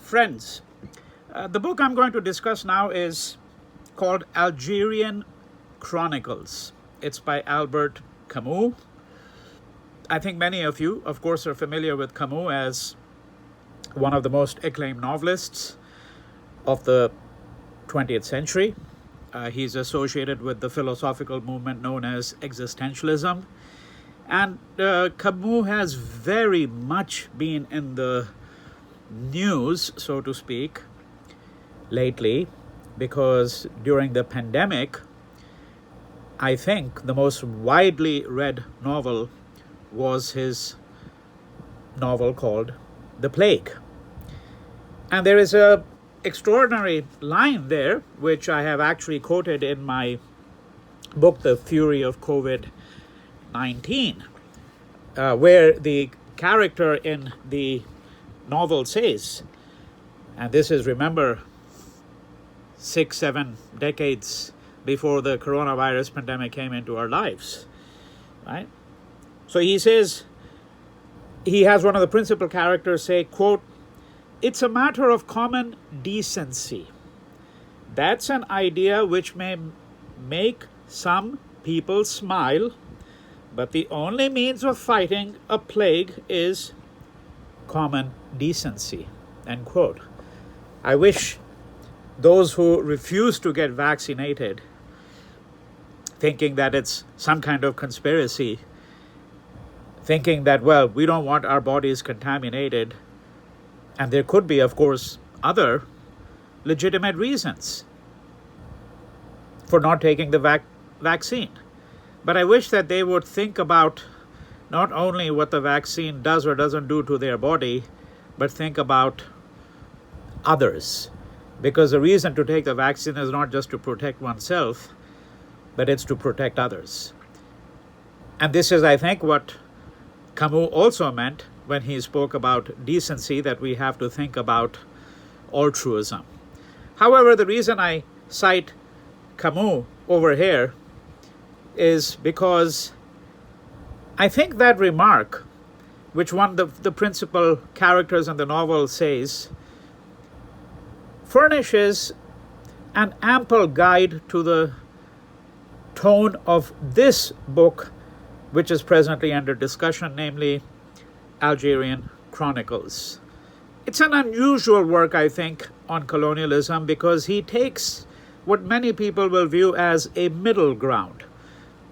Friends, the book I'm going to discuss now is called Algerian Chronicles. It's by Albert Camus. I think many of you, of course, are familiar with Camus as one of the most acclaimed novelists of the 20th century. He's associated with the philosophical movement known as existentialism. And Camus has very much been in the news, so to speak, lately, because during the pandemic, I think the most widely read novel was his novel called The Plague. And there is an extraordinary line there, which I have actually quoted in my book, The Fury of COVID-19, where the character in the novel says, and this is, remember, 6-7 decades before the coronavirus pandemic came into our lives, right? So he says, he has one of the principal characters say, quote, "It's a matter of common decency. That's an idea which may make some people smile, but the only means of fighting a plague is common decency," end quote. I wish those who refuse to get vaccinated, thinking that it's some kind of conspiracy, thinking that, well, we don't want our bodies contaminated, and there could be, of course, other legitimate reasons for not taking the vaccine. But I wish that they would think about not only what the vaccine does or doesn't do to their body, but think about others. Because the reason to take the vaccine is not just to protect oneself, but it's to protect others. And this is, I think, what Camus also meant when he spoke about decency, that we have to think about altruism. However, the reason I cite Camus over here is because I think that remark, which one of the principal characters in the novel says, furnishes an ample guide to the tone of this book, which is presently under discussion, namely Algerian Chronicles. It's an unusual work, I think, on colonialism, because he takes what many people will view as a middle ground.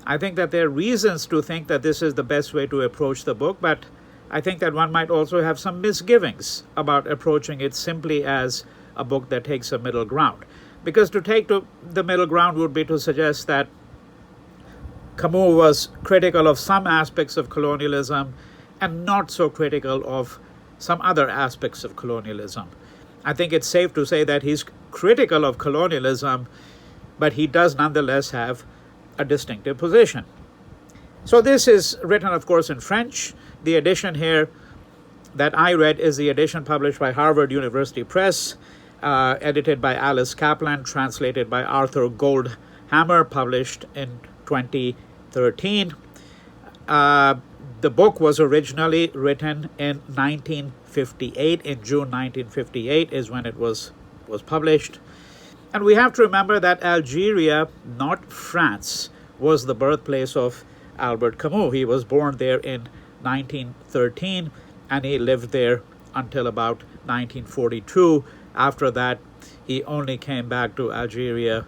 I think that there are reasons to think that this is the best way to approach the book, but I think that one might also have some misgivings about approaching it simply as a book that takes a middle ground. Because to take the middle ground would be to suggest that Camus was critical of some aspects of colonialism and not so critical of some other aspects of colonialism. I think it's safe to say that he's critical of colonialism, but he does nonetheless have a distinctive position. So this is written, of course, in French. The edition here that I read is the edition published by Harvard University Press, edited by Alice Kaplan, translated by Arthur Goldhammer, published in 2013. The book was originally written in 1958. In June 1958 is when it was published. And we have to remember that Algeria, not France, was the birthplace of Albert Camus. He was born there in 1913, and he lived there until about 1942. After that, he only came back to Algeria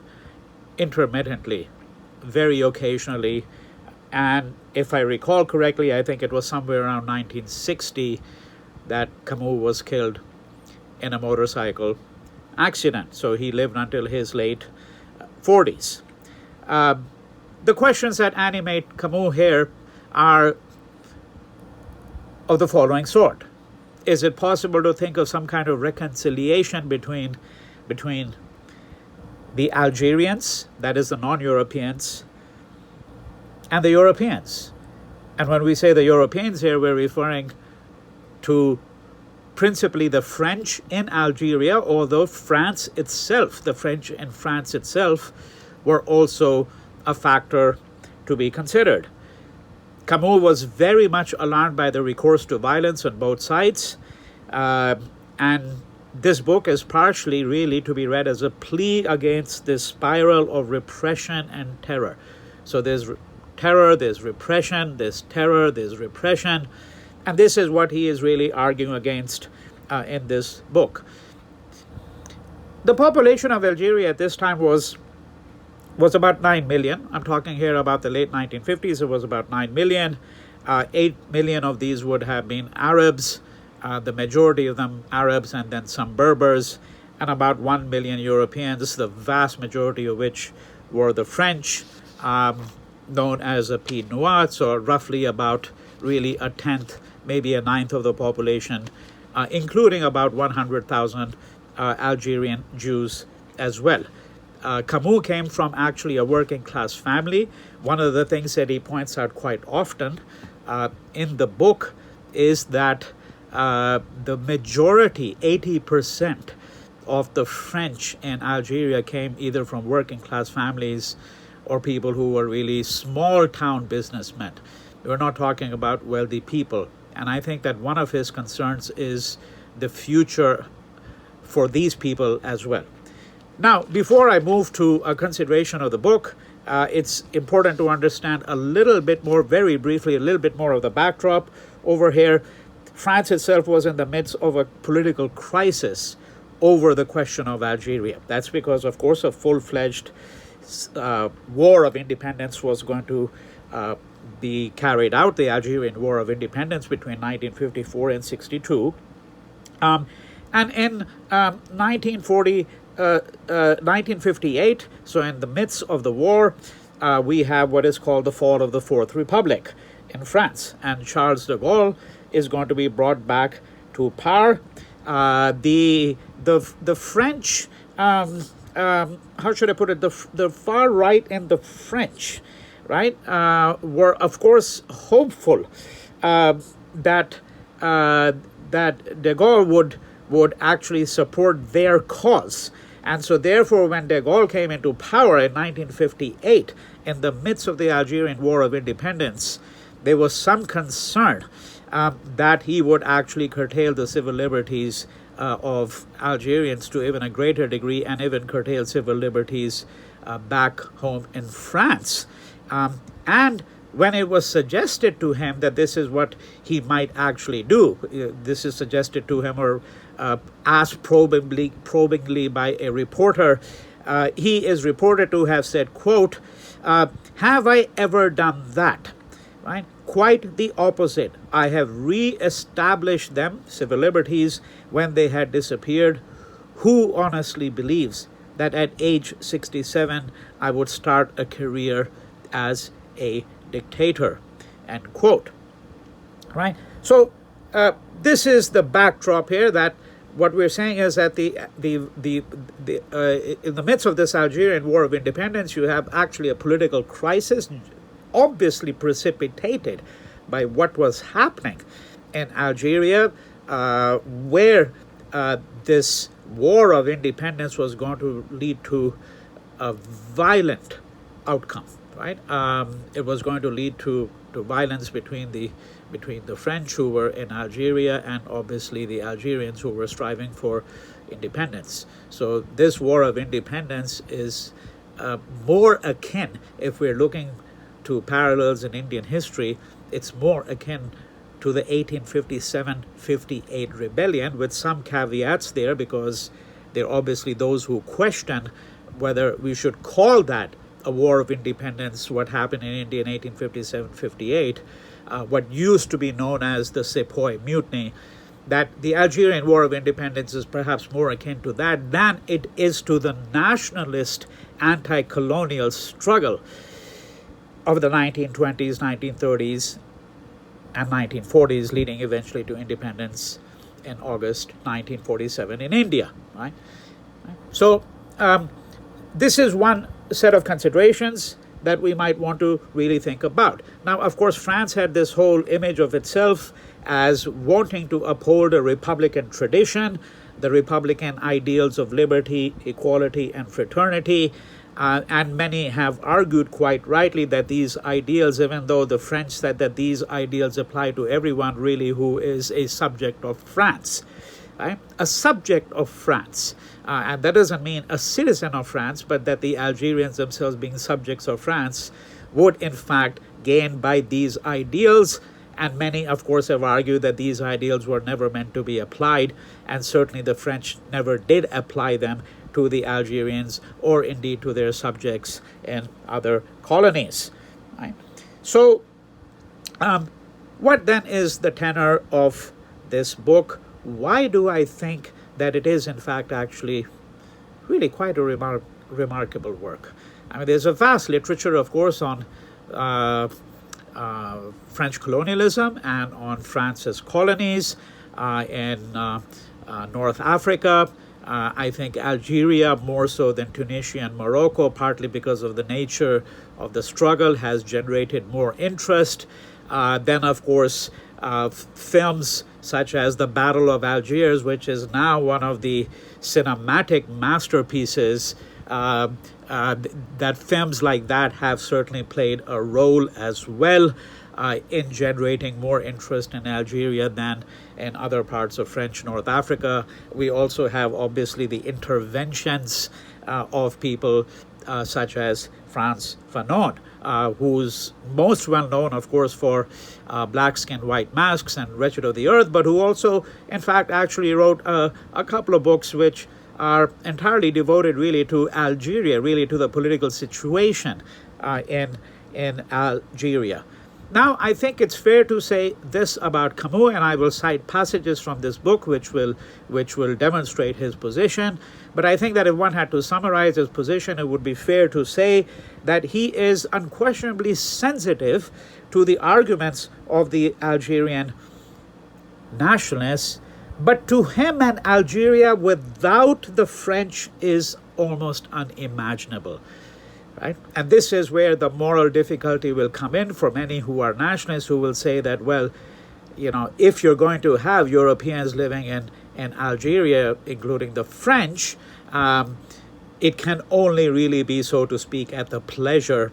intermittently, very occasionally. And if I recall correctly, I think it was somewhere around 1960 that Camus was killed in a motorcycle accident. So he lived until his late 40s. The questions that animate Camus here are of the following sort. Is it possible to think of some kind of reconciliation between the Algerians, that is the non-Europeans, and the Europeans? And when we say the Europeans here, we're referring to principally the French in Algeria, although France itself, the French in France itself, were also a factor to be considered. Camus was very much alarmed by the recourse to violence on both sides, and this book is partially really to be read as a plea against this spiral of repression and terror. So there's terror, there's repression, there's terror, there's repression, and this is what he is really arguing against in this book. The population of Algeria at this time was about 9 million. I'm talking here about the late 1950s. It was about 9 million. 8 million of these would have been Arabs, the majority of them Arabs, and then some Berbers, and about 1 million Europeans, the vast majority of which were the French, known as a Pied Noir, so roughly about really a tenth, maybe a ninth of the population, including about 100,000 Algerian Jews as well. Camus came from actually a working class family. One of the things that he points out quite often in the book is that the majority, 80% of the French in Algeria came either from working class families or people who were really small town businessmen. We're not talking about wealthy people. And I think that one of his concerns is the future for these people as well. Now, before I move to a consideration of the book, it's important to understand a little bit more, very briefly, a little bit more of the backdrop over here. France itself was in the midst of a political crisis over the question of Algeria. That's because, of course, a full-fledged war of independence was going to be carried out, the Algerian War of Independence between 1954 and 62. And in 1958, so in the midst of the war, we have what is called the fall of the Fourth Republic in France, and Charles de Gaulle is going to be brought back to power. The French, how should I put it? The far right in the French, right, were of course hopeful that de Gaulle would actually support their cause. And so therefore, when de Gaulle came into power in 1958, in the midst of the Algerian War of Independence, there was some concern that he would actually curtail the civil liberties of Algerians to even a greater degree, and even curtail civil liberties back home in France. And when it was suggested to him that this is what he might actually do, this is suggested to him or asked probingly by a reporter, he is reported to have said, quote, "Have I ever done that?" Right? Quite the opposite. I have re-established them, civil liberties, when they had disappeared. Who honestly believes that at age 67 I would start a career as a dictator? End quote. Right? So this is the backdrop here, that what we're saying is that in the midst of this Algerian War of Independence, you have actually a political crisis, obviously precipitated by what was happening in Algeria, where this war of independence was going to lead to a violent outcome, right? It was going to lead to violence between the French who were in Algeria and obviously the Algerians who were striving for independence. So this war of independence is more akin, if we're looking to parallels in Indian history, it's more akin to the 1857-58 rebellion, with some caveats there, because there are obviously those who question whether we should call that a war of independence, what happened in India in 1857-58, what used to be known as the Sepoy Mutiny, that the Algerian War of Independence is perhaps more akin to that than it is to the nationalist anti-colonial struggle of the 1920s, 1930s, and 1940s, leading eventually to independence in August 1947 in India. Right? So this is one set of considerations that we might want to really think about. Now, of course, France had this whole image of itself as wanting to uphold a republican tradition, the republican ideals of liberty, equality, and fraternity. And many have argued quite rightly that these ideals, even though the French said that these ideals apply to everyone really who is a subject of France, right? A subject of France. And that doesn't mean a citizen of France, but that the Algerians themselves, being subjects of France, would in fact gain by these ideals. And many, of course, have argued that these ideals were never meant to be applied, and certainly the French never did apply them to the Algerians or indeed to their subjects in other colonies. Right? So, what then is the tenor of this book? Why do I think that it is, in fact, actually really quite a remarkable work? I mean, there's a vast literature, of course, on French colonialism and on France's colonies in North Africa. I think Algeria, more so than Tunisia and Morocco, partly because of the nature of the struggle, has generated more interest. Then, of course, films such as The Battle of Algiers, which is now one of the cinematic masterpieces, that films like that have certainly played a role as well in generating more interest in Algeria than in other parts of French North Africa. We also have obviously the interventions of people such as Frantz Fanon, who's most well known, of course, for Black Skin, White Masks and Wretched of the Earth, but who also, in fact, actually wrote a couple of books which are entirely devoted really to Algeria, really to the political situation in Algeria. Now, I think it's fair to say this about Camus, and I will cite passages from this book which will demonstrate his position. But I think that if one had to summarize his position, it would be fair to say that he is unquestionably sensitive to the arguments of the Algerian nationalists. But to him, an Algeria without the French is almost unimaginable. Right? And this is where the moral difficulty will come in for many who are nationalists, who will say that, well, you know, if you're going to have Europeans living in Algeria, including the French, it can only really be, so to speak, at the pleasure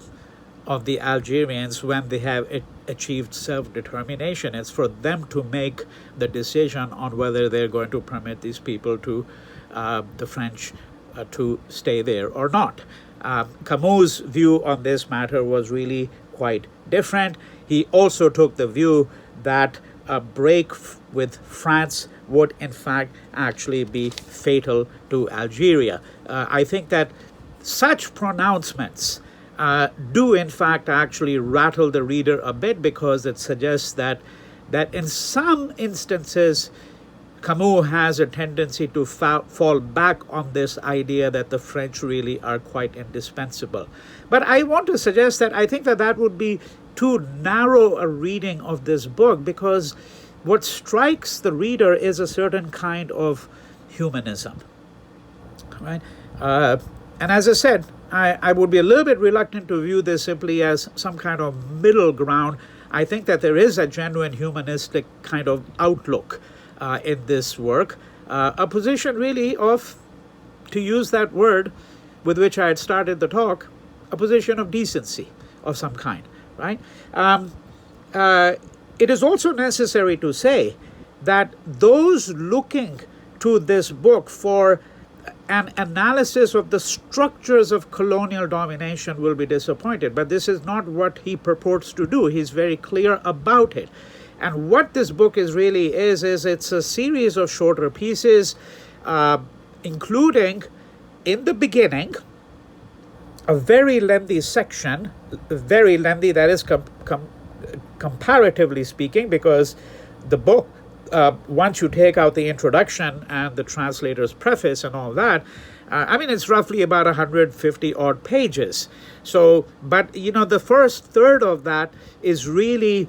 of the Algerians when they have achieved self-determination. It's for them to make the decision on whether they're going to permit these people to, the French, to stay there or not. Camus' view on this matter was really quite different. He also took the view that a break with France would in fact actually be fatal to Algeria. I think that such pronouncements do in fact actually rattle the reader a bit, because it suggests that in some instances Camus has a tendency to fall back on this idea that the French really are quite indispensable. But I want to suggest that I think that would be too narrow a reading of this book, because what strikes the reader is a certain kind of humanism. Right? And as I said, I would be a little bit reluctant to view this simply as some kind of middle ground. I think that there is a genuine humanistic kind of outlook in this work, a position really of, to use that word with which I had started the talk, a position of decency of some kind, right? It is also necessary to say that those looking to this book for an analysis of the structures of colonial domination will be disappointed, but this is not what he purports to do. He's very clear about it. And what this book is really is it's a series of shorter pieces, including, in the beginning, a very lengthy section, very lengthy, that is comparatively speaking, because the book, once you take out the introduction and the translator's preface and all that, I mean, it's roughly about 150 odd pages. So, but, you know, the first third of that is really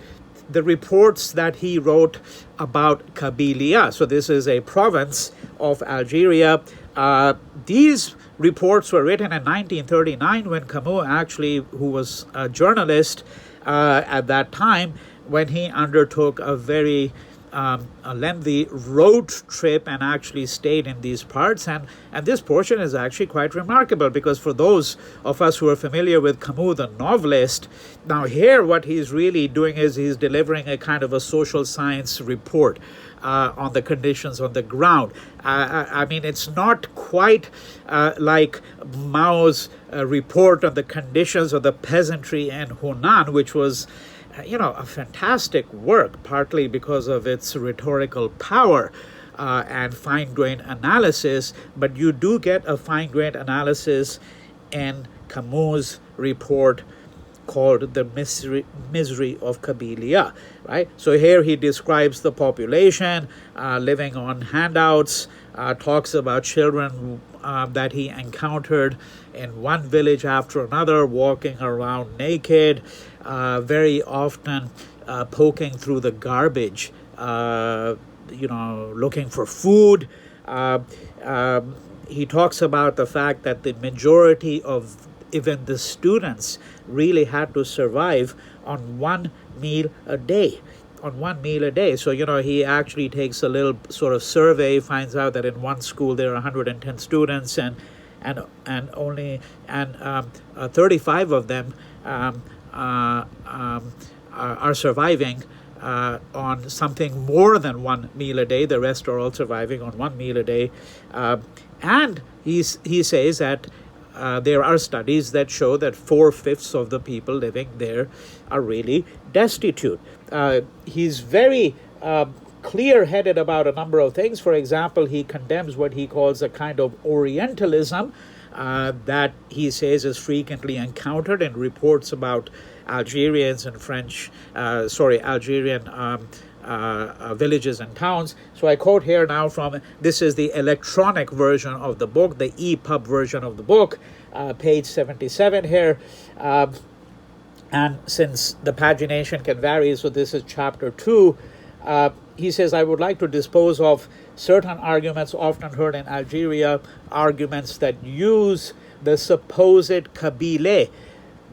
the reports that he wrote about Kabylia. So this is a province of Algeria. These reports were written in 1939 when Camus actually, who was a journalist at that time, when he undertook a very a lengthy road trip and actually stayed in these parts. And this portion is actually quite remarkable, because for those of us who are familiar with Camus, the novelist, now here what he's really doing is he's delivering a kind of a social science report on the conditions on the ground. I mean, it's not quite like Mao's report on the conditions of the peasantry in Hunan, which was a fantastic work, partly because of its rhetorical power and fine-grained analysis, but you do get a fine-grained analysis in Camus' report called The Misery of Kabylia, right? So here he describes the population living on handouts, talks about children that he encountered in one village after another, walking around naked, very often poking through the garbage, looking for food. He talks about the fact that the majority of even the students really had to survive on one meal a day. So, he actually takes a little sort of survey, finds out that in one school there are 110 students, and 35 of them are surviving on something more than one meal a day. The rest are all surviving on one meal a day. And he says that there are studies that show that 4/5 of the people living there are really destitute. He's very clear-headed about a number of things. For example, he condemns what he calls a kind of Orientalism that he says is frequently encountered in reports about Algerians and Algerian villages and towns. So I quote here now from, this is the electronic version of the book, the EPUB version of the book, page 77 here. And since the pagination can vary, so this is chapter 2, he says, I would like to dispose of certain arguments often heard in Algeria, arguments that use the supposed Kabyle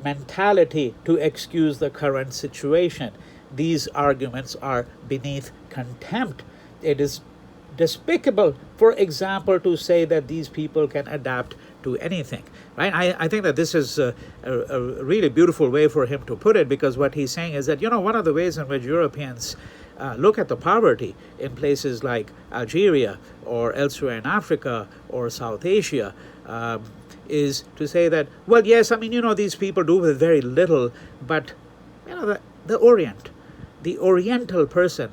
mentality to excuse the current situation. These arguments are beneath contempt. It is despicable, for example, to say that these people can adapt to anything, right? I think that this is a really beautiful way for him to put it, because what he's saying is that, one of the ways in which Europeans look at the poverty in places like Algeria or elsewhere in Africa or South Asia is to say that, well, yes, these people do with very little, but, the Orient, the Oriental person,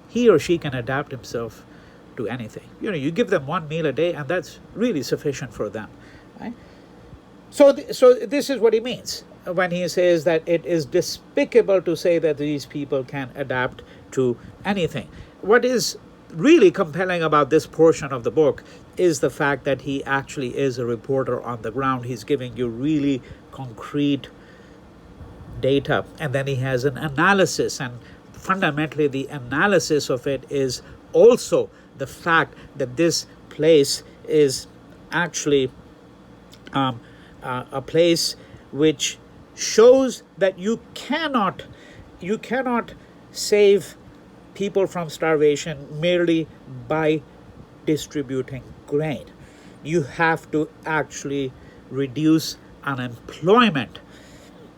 he or she can adapt himself to anything. You give them one meal a day, and that's really sufficient for them, right? So this is what he means when he says that it is despicable to say that these people can adapt to anything. What is really compelling about this portion of the book is the fact that he actually is a reporter on the ground. He's giving you really concrete data, and then he has an analysis, and fundamentally the analysis of it is also the fact that this place is actually a place which shows that you cannot save people from starvation merely by distributing grain. You have to actually reduce unemployment,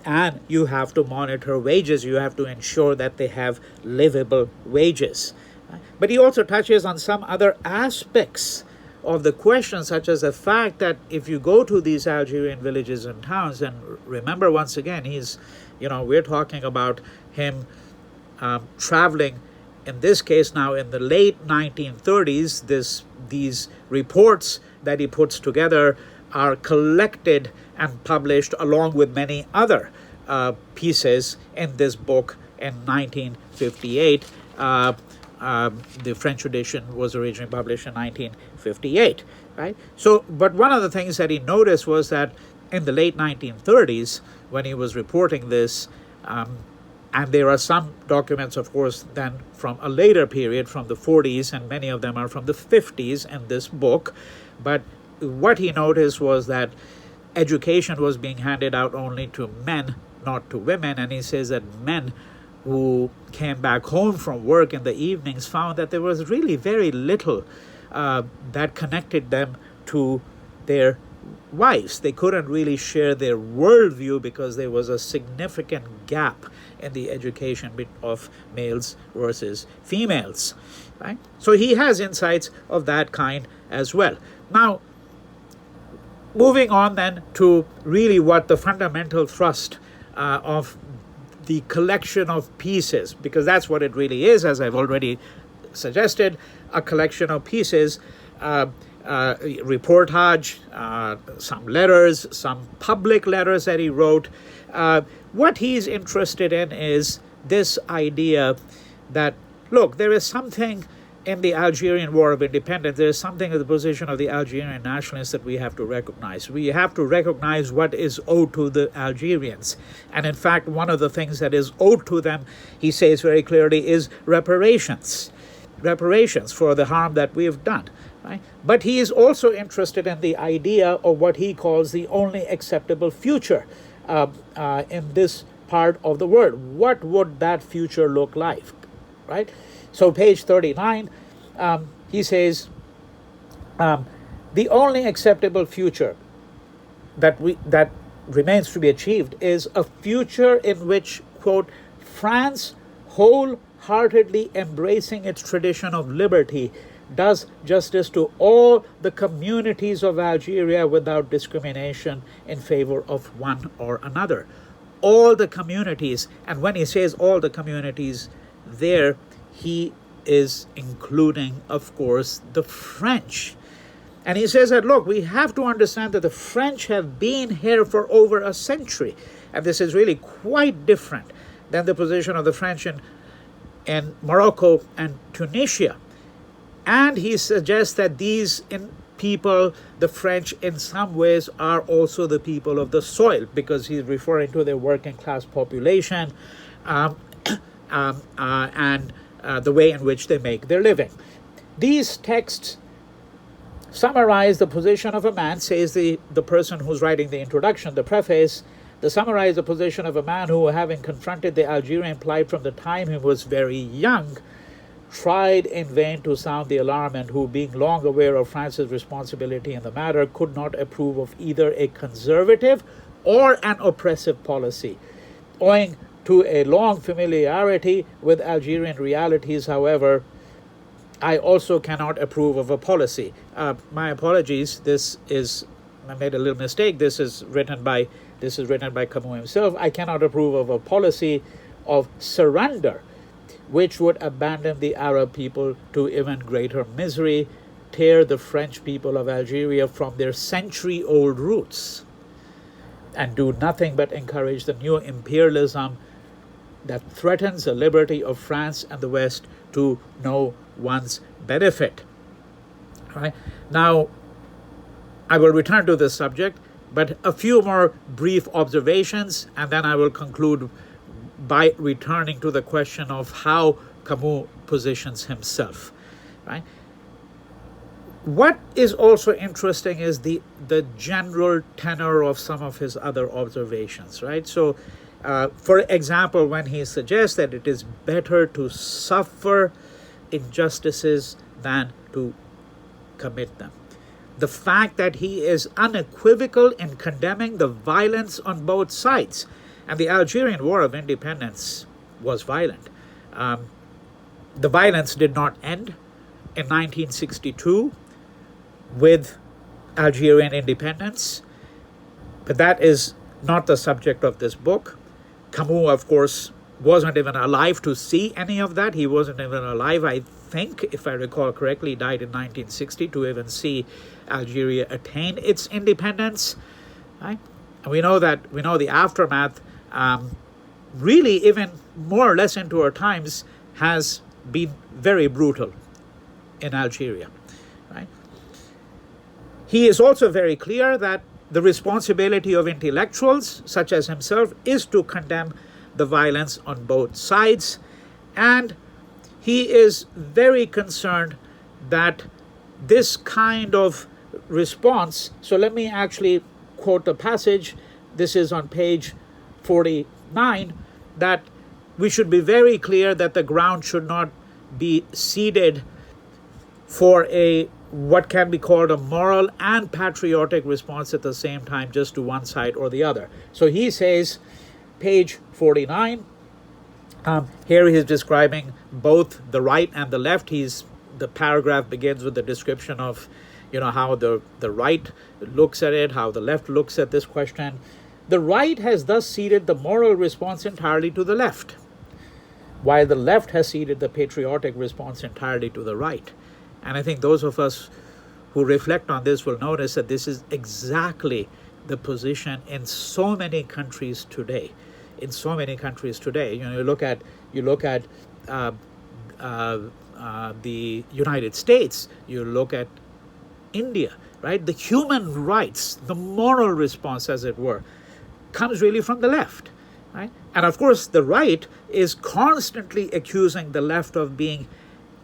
and you have to monitor wages. You have to ensure that they have livable wages. But he also touches on some other aspects of the question, such as the fact that if you go to these Algerian villages and towns, and remember once again, we're talking about him traveling, in this case now in the late 1930s, these reports that he puts together are collected and published along with many other pieces in this book in 1958. The French edition was originally published in 1958, right? So, but one of the things that he noticed was that in the late 1930s, when he was reporting this, and there are some documents, of course, then from a later period, from the 40s, and many of them are from the 50s in this book, but what he noticed was that education was being handed out only to men, not to women, and he says that men who came back home from work in the evenings found that there was really very little that connected them to their wives. They couldn't really share their worldview because there was a significant gap in the education of males versus females. Right? So he has insights of that kind as well. Now, moving on then to really what the fundamental thrust of the collection of pieces, because that's what it really is, as I've already suggested, a collection of pieces, reportage, some letters, some public letters that he wrote. What he's interested in is this idea that, look, there is something in the Algerian War of Independence, there is something in the position of the Algerian nationalists that we have to recognize. We have to recognize what is owed to the Algerians. And in fact, one of the things that is owed to them, he says very clearly, is reparations. Reparations for the harm that we have done. Right? But he is also interested in the idea of what he calls the only acceptable future in this part of the world. What would that future look like? Right? So page 39, he says, the only acceptable future that remains to be achieved is a future in which, quote, France, wholeheartedly embracing its tradition of liberty, does justice to all the communities of Algeria without discrimination in favor of one or another. All the communities, and when he says all the communities there, he is including, of course, the French. And he says that, look, we have to understand that the French have been here for over a century. And this is really quite different than the position of the French in Morocco and Tunisia. And he suggests that these people, the French, in some ways are also the people of the soil, because he's referring to their working class population and the way in which they make their living. These texts summarize the position of a man, says the person who's writing the introduction, the preface. They summarize the position of a man who, having confronted the Algerian plight from the time he was very young, tried in vain to sound the alarm, and who, being long aware of France's responsibility in the matter, could not approve of either a conservative or an oppressive policy. Owing to a long familiarity with Algerian realities, however, I also cannot approve of a policy. My apologies. I made a little mistake. This is written by Camus himself. I cannot approve of a policy of surrender, which would abandon the Arab people to even greater misery, tear the French people of Algeria from their century-old roots, and do nothing but encourage the new imperialism that threatens the liberty of France and the West to no one's benefit. Right? Now, I will return to this subject, but a few more brief observations, and then I will conclude by returning to the question of how Camus positions himself. Right? What is also interesting is the general tenor of some of his other observations. Right? So, for example, when he suggests that it is better to suffer injustices than to commit them. The fact that he is unequivocal in condemning the violence on both sides. And the Algerian War of Independence was violent. The violence did not end in 1962 with Algerian independence, but that is not the subject of this book. Camus, of course, wasn't even alive to see any of that. He wasn't even alive, I think, if I recall correctly, died in 1960 to even see Algeria attain its independence. Right? And we know the aftermath, really even more or less into our times, has been very brutal in Algeria. Right? He is also very clear that the responsibility of intellectuals, such as himself, is to condemn the violence on both sides, and he is very concerned that this kind of response, so let me actually quote the passage, this is on page 49, that we should be very clear that the ground should not be ceded for a what can be called a moral and patriotic response at the same time, just to one side or the other. So he says, page 49, here he is describing both the right and the left. The paragraph begins with the description of, how the right looks at it, how the left looks at this question. The right has thus ceded the moral response entirely to the left, while the left has ceded the patriotic response entirely to the right. And I think those of us who reflect on this will notice that this is exactly the position in so many countries today. In so many countries today, you look at the United States, you look at India, right? The human rights, the moral response, as it were, comes really from the left, right? And of course, the right is constantly accusing the left of being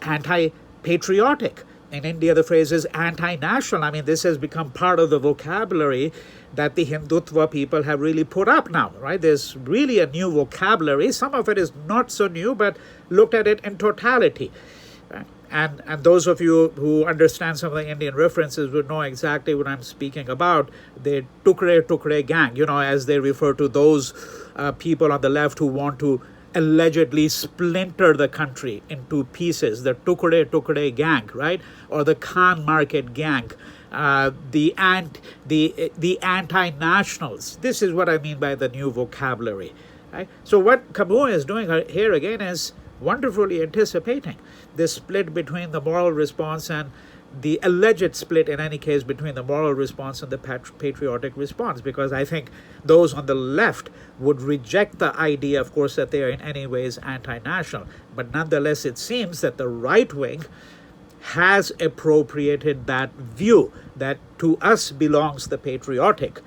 anti-patriotic. In India, the phrase is anti-national. I mean, this has become part of the vocabulary that the Hindutva people have really put up now, right? There's really a new vocabulary. Some of it is not so new, but looked at it in totality. Right? And those of you who understand some of the Indian references would know exactly what I'm speaking about. The Tukre gang, as they refer to those people on the left who want to allegedly splinter the country into pieces, the Tukre gang, right? Or the Khan Market gang, the anti-nationals. This is what I mean by the new vocabulary, right? So what Camus is doing here again is wonderfully anticipating this split between the moral response and the alleged split, in any case, between the moral response and the patriotic response, because I think those on the left would reject the idea, of course, that they are in any ways anti-national. But nonetheless, it seems that the right wing has appropriated that view, that to us belongs the patriotic,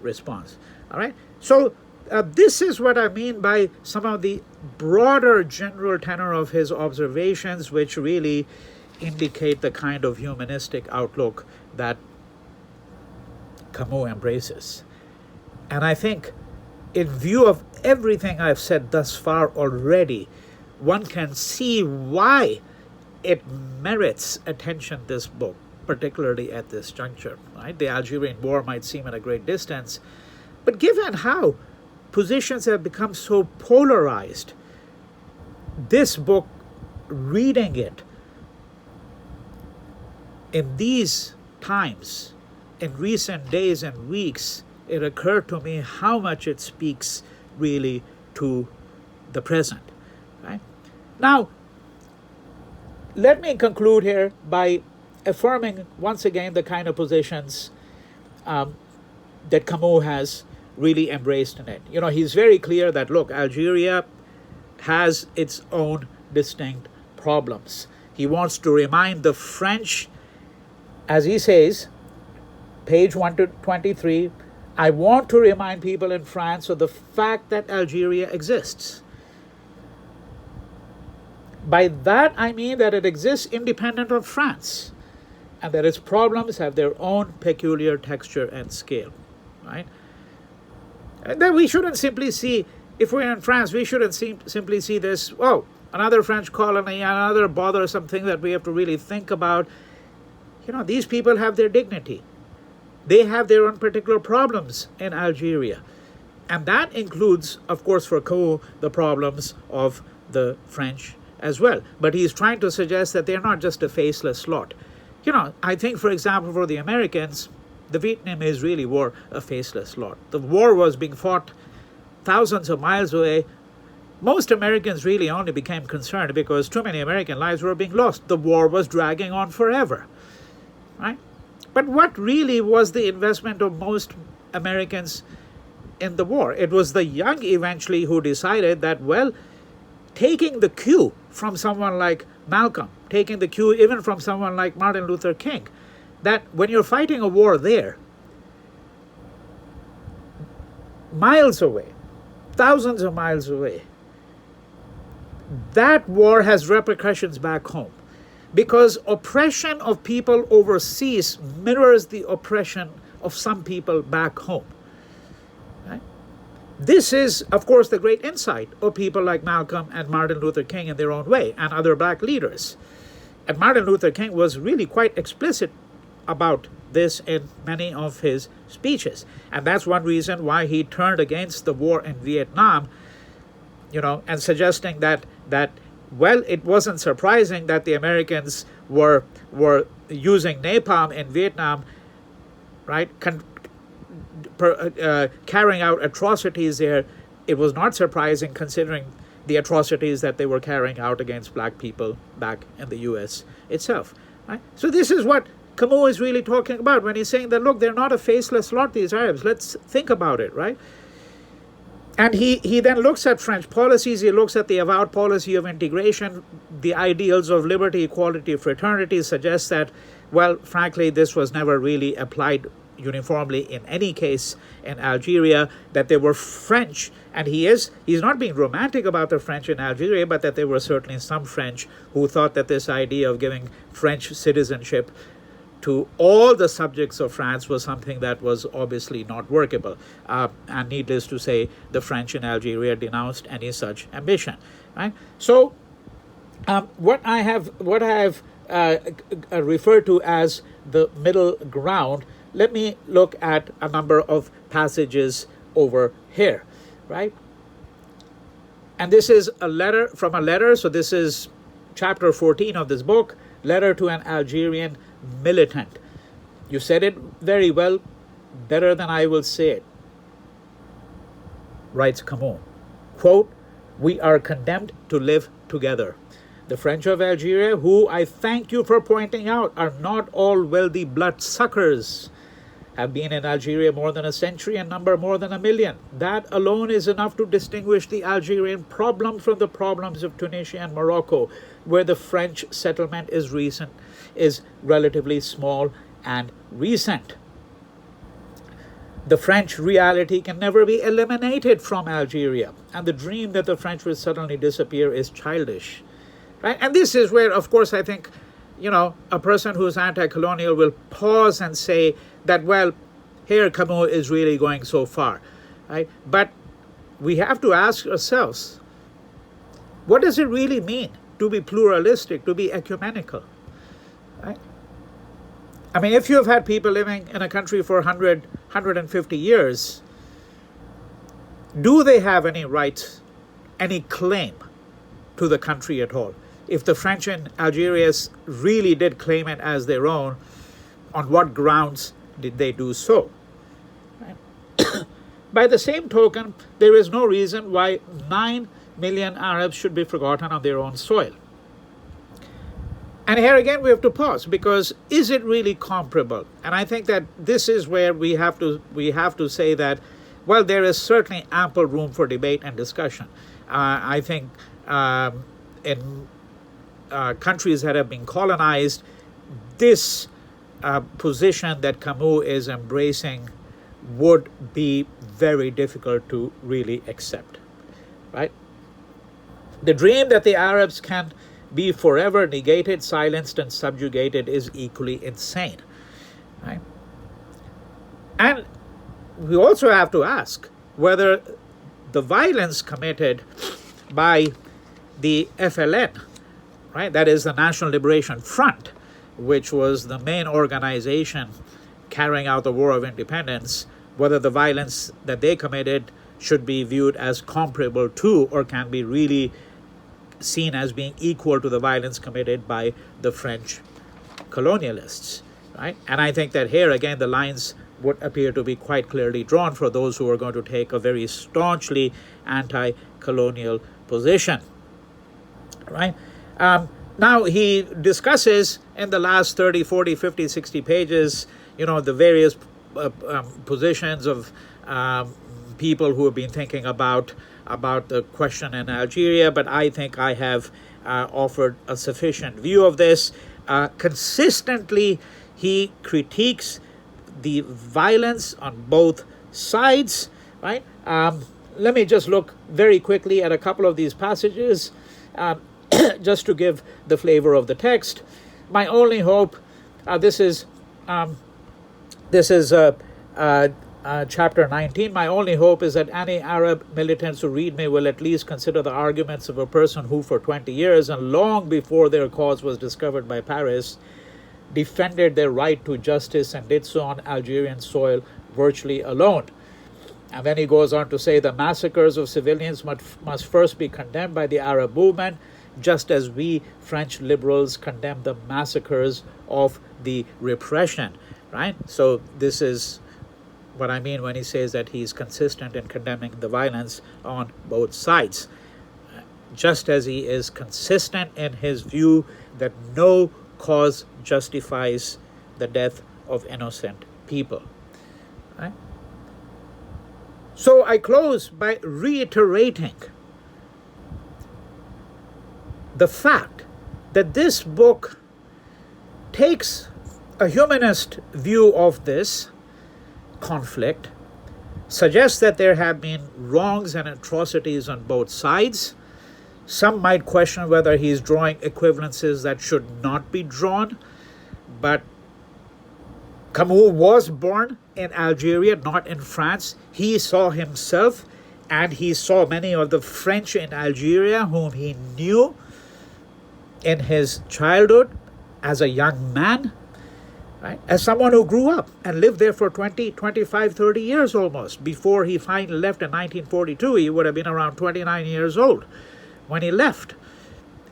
response. All right? So this is what I mean by some of the broader general tenor of his observations, which really indicate the kind of humanistic outlook that Camus embraces. And I think in view of everything I've said thus far already, one can see why it merits attention, this book, particularly at this juncture. Right? The Algerian War might seem at a great distance, but given how positions have become so polarized, this book, reading it in these times, in recent days and weeks, it occurred to me how much it speaks really to the present. Right? Now, let me conclude here by affirming once again the kind of positions that Camus has really embraced in it. He's very clear that, look, Algeria has its own distinct problems. He wants to remind the French, as he says, page 123, I want to remind people in France of the fact that Algeria exists. By that I mean that it exists independent of France, and that its problems have their own peculiar texture and scale. Right? And then we shouldn't simply see, if we're in France, we shouldn't simply see this, another French colony, another bothersome thing that we have to really think about. These people have their dignity. They have their own particular problems in Algeria. And that includes, of course, for Camus, the problems of the French as well. But he's trying to suggest that they're not just a faceless lot. I think, for example, for the Americans, the Vietnamese really were a faceless lot. The war was being fought thousands of miles away. Most Americans really only became concerned because too many American lives were being lost. The war was dragging on forever. Right? But what really was the investment of most Americans in the war? It was the young eventually who decided that, taking the cue from someone like Malcolm, taking the cue even from someone like Martin Luther King, that when you're fighting a war there, miles away, thousands of miles away, that war has repercussions back home. Because oppression of people overseas mirrors the oppression of some people back home. Right? This is, of course, the great insight of people like Malcolm and Martin Luther King in their own way, and other black leaders. And Martin Luther King was really quite explicit about this in many of his speeches. And that's one reason why he turned against the war in Vietnam, and suggesting that well, it wasn't surprising that the Americans were using napalm in Vietnam, right? Carrying out atrocities there. It was not surprising considering the atrocities that they were carrying out against black people back in the U.S. itself. Right? So this is what Camus is really talking about when he's saying that, look, they're not a faceless lot, these Arabs. Let's think about it, right? And he then looks at French policies, he looks at the avowed policy of integration, the ideals of liberty, equality, fraternity, suggests that, well, frankly, this was never really applied uniformly in any case in Algeria, that they were French, and he's not being romantic about the French in Algeria, but that there were certainly some French who thought that this idea of giving French citizenship to all the subjects of France was something that was obviously not workable. And needless to say, the French in Algeria denounced any such ambition. Right? So, what I have referred to as the middle ground, let me look at a number of passages over here, right? And this is a letter from a letter. So this is chapter 14 of this book, Letter to an Algerian Militant. You said it very well, better than I will say it. Writes Camus, quote, "We are condemned to live together. The French of Algeria, who I thank you for pointing out, are not all wealthy bloodsuckers, have been in Algeria more than a century and number more than 1 million. That alone is enough to distinguish the Algerian problem from the problems of Tunisia and Morocco, where the French settlement is relatively small and recent. The French reality can never be eliminated from Algeria, and the dream that the French will suddenly disappear is childish." Right? And this is where, of course, I think, a person who's anti-colonial will pause and say that, well, here Camus is really going so far, right? But we have to ask ourselves, what does it really mean to be pluralistic, to be ecumenical, right? I mean, if you have had people living in a country for 150 years, do they have any rights, any claim to the country at all? If the French in Algeria really did claim it as their own, on what grounds did they do so? Right? By the same token, there is no reason why 9 million Arabs should be forgotten on their own soil. And here again we have to pause, because is it really comparable? And I think that this is where we have to say that, well, there is certainly ample room for debate and discussion. I think in countries that have been colonized, this position that Camus is embracing would be very difficult to really accept, right? The dream that the Arabs can be forever negated, silenced, and subjugated is equally insane, right? And we also have to ask whether the violence committed by the FLN, right, that is the National Liberation Front, which was the main organization carrying out the War of Independence, whether the violence that they committed should be viewed as comparable to, or can be really seen as being equal to, the violence committed by the French colonialists, right? And I think that here again the lines would appear to be quite clearly drawn for those who are going to take a very staunchly anti-colonial position, right? Now he discusses in the last 30, 40, 50, 60 pages, the various positions of people who have been thinking about the question in Algeria, but I think I have offered a sufficient view of this. Consistently, he critiques the violence on both sides, right? Let me just look very quickly at a couple of these passages, just to give the flavor of the text. My only hope, this is chapter 19, my only hope is that any Arab militants who read me will at least consider the arguments of a person who for 20 years and long before their cause was discovered by Paris defended their right to justice and did so on Algerian soil virtually alone. And then he goes on to say the massacres of civilians must first be condemned by the Arab movement, just as we French liberals condemn the massacres of the repression, right? So this is what I mean when he says that he's consistent in condemning the violence on both sides, just as he is consistent in his view that no cause justifies the death of innocent people, right? So I close by reiterating the fact that this book takes a humanist view of this conflict, suggests that there have been wrongs and atrocities on both sides. Some might question whether he's drawing equivalences that should not be drawn, but Camus was born in Algeria, not in France. He saw himself and he saw many of the French in Algeria whom he knew in his childhood as a young man, right? As someone who grew up and lived there for 20, 25, 30 years almost. Before he finally left in 1942, he would have been around 29 years old when he left.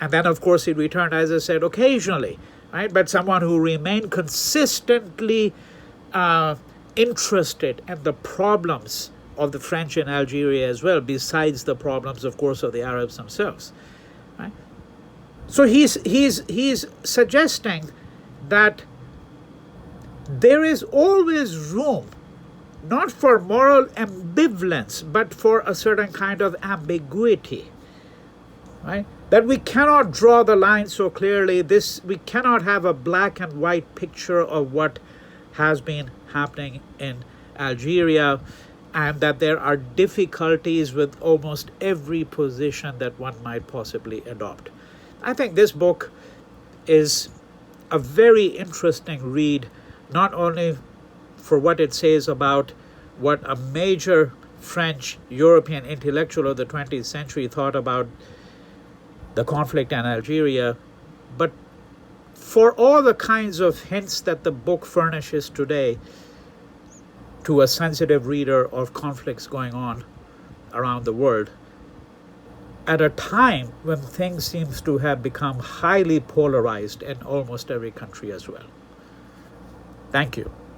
And then, of course, he returned, as I said, occasionally, right? But someone who remained consistently interested in the problems of the French in Algeria as well, besides the problems, of course, of the Arabs themselves, right? So he's suggesting that there is always room, not for moral ambivalence, but for a certain kind of ambiguity, right? That we cannot draw the line so clearly. We cannot have a black and white picture of what has been happening in Algeria, and that there are difficulties with almost every position that one might possibly adopt. I think this book is a very interesting read, not only for what it says about what a major French European intellectual of the 20th century thought about the conflict in Algeria, but for all the kinds of hints that the book furnishes today to a sensitive reader of conflicts going on around the world, at a time when things seems to have become highly polarized in almost every country as well. Thank you.